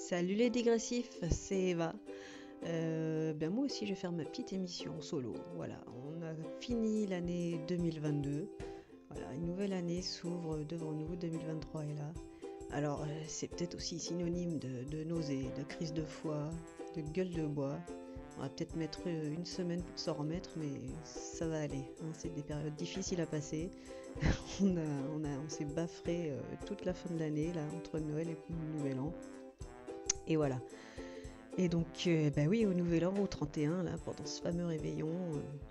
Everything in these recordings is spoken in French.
Salut les dégressifs, c'est Eva. Moi aussi je vais faire ma petite émission en solo. Voilà, on a fini l'année 2022. Voilà, une nouvelle année s'ouvre devant nous, 2023 est là. Alors c'est peut-être aussi synonyme de nausée, de crise de foie, de gueule de bois. On va peut-être mettre une semaine pour s'en remettre, mais ça va aller, hein. C'est des périodes difficiles à passer. On s'est baffré toute la fin de l'année, là, entre Noël et le Nouvel An. Et voilà. Et donc, oui, au Nouvel An, au 31, là, pendant ce fameux réveillon,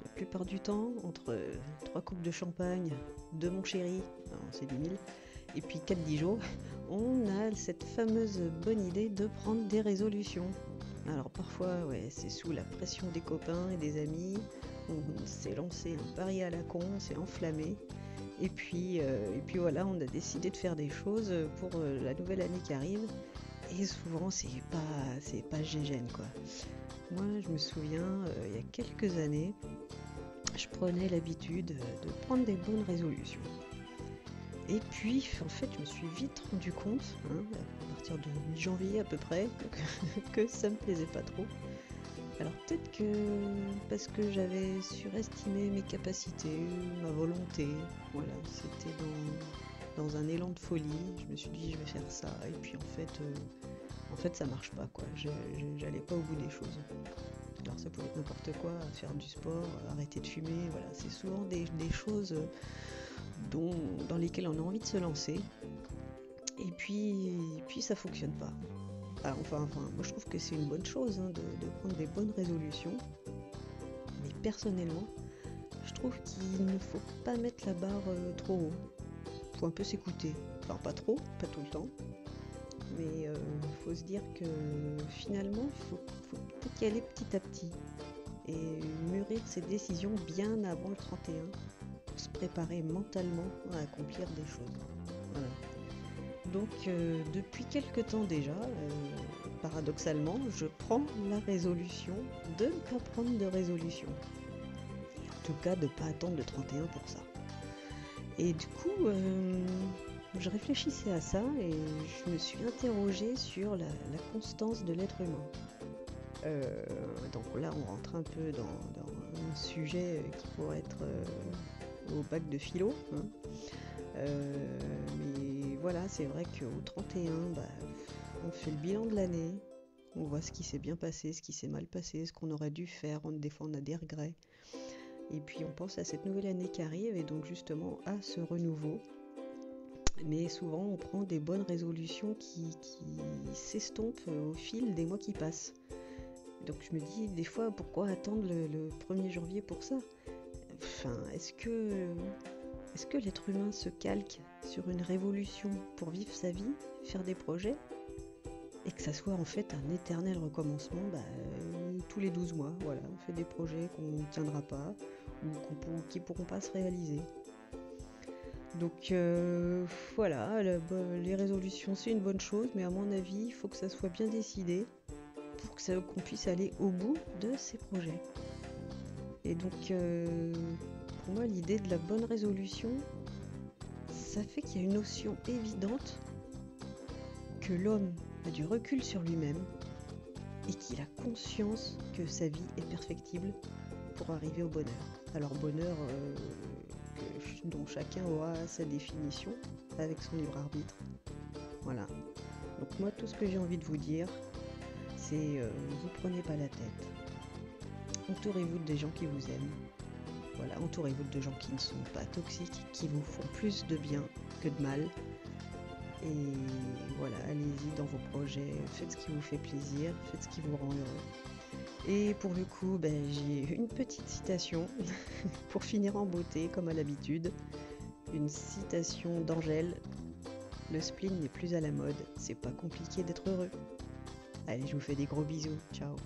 la plupart du temps, entre trois coupes de champagne, de mon chéri, on s'est dit mille, et puis 4 Dijon, on a cette fameuse bonne idée de prendre des résolutions. Alors parfois, ouais, c'est sous la pression des copains et des amis, on s'est lancé un pari à la con, on s'est enflammé, et puis voilà, on a décidé de faire des choses pour la nouvelle année qui arrive. Et souvent, c'est pas gégène, quoi. Moi, je me souviens, il y a quelques années, je prenais l'habitude de prendre des bonnes résolutions. Et puis, en fait, je me suis vite rendu compte, hein, à partir de mi-janvier à peu près, que ça me plaisait pas trop. Alors peut-être que parce que j'avais surestimé mes capacités, ma volonté, voilà, c'était dans un élan de folie, je me suis dit je vais faire ça, et puis en fait ça marche pas, quoi. J'allais pas au bout des choses. Alors ça pouvait être n'importe quoi, faire du sport, arrêter de fumer, voilà, c'est souvent des choses dans lesquelles on a envie de se lancer, et puis ça fonctionne pas. Ah, enfin, moi je trouve que c'est une bonne chose, hein, de prendre des bonnes résolutions, mais personnellement, je trouve qu'il ne faut pas mettre la barre trop haut. Faut un peu s'écouter. Enfin, pas trop, pas tout le temps, mais faut se dire que finalement, faut peut-être y aller petit à petit et mûrir ses décisions bien avant le 31 pour se préparer mentalement à accomplir des choses. Voilà. Donc, depuis quelque temps déjà, paradoxalement, je prends la résolution de ne pas prendre de résolution. En tout cas, de ne pas attendre le 31 pour ça. Et du coup, je réfléchissais à ça et je me suis interrogée sur la constance de l'être humain. Donc là, on rentre un peu dans un sujet qui pourrait être au bac de philo, hein. Mais voilà, c'est vrai qu'au 31, on fait le bilan de l'année, on voit ce qui s'est bien passé, ce qui s'est mal passé, ce qu'on aurait dû faire, des fois on a des regrets. Et puis on pense à cette nouvelle année qui arrive et donc justement à ce renouveau. Mais souvent on prend des bonnes résolutions qui s'estompent au fil des mois qui passent. Donc je me dis des fois pourquoi attendre le 1er janvier pour ça? Enfin, est-ce que l'être humain se calque sur une révolution pour vivre sa vie, faire des projets, et que ça soit en fait un éternel recommencement tous les 12 mois, voilà, on fait des projets qu'on ne tiendra pas ou qui ne pourront pas se réaliser. Donc voilà, les résolutions c'est une bonne chose, mais à mon avis, il faut que ça soit bien décidé pour qu'on puisse aller au bout de ces projets. Et donc pour moi, l'idée de la bonne résolution, ça fait qu'il y a une notion évidente que l'homme a du recul sur lui-même et qu'il a conscience que sa vie est perfectible pour arriver au bonheur. Alors bonheur dont chacun aura sa définition avec son libre arbitre. Voilà. Donc moi, tout ce que j'ai envie de vous dire, c'est vous prenez pas la tête. Entourez-vous des gens qui vous aiment. Voilà, entourez-vous de gens qui ne sont pas toxiques, qui vous font plus de bien que de mal. Et voilà, allez-y dans vos projets, faites ce qui vous fait plaisir, faites ce qui vous rend heureux. Et pour le coup, j'ai une petite citation pour finir en beauté, comme à l'habitude. Une citation d'Angèle. Le spleen n'est plus à la mode, c'est pas compliqué d'être heureux. Allez, je vous fais des gros bisous, ciao.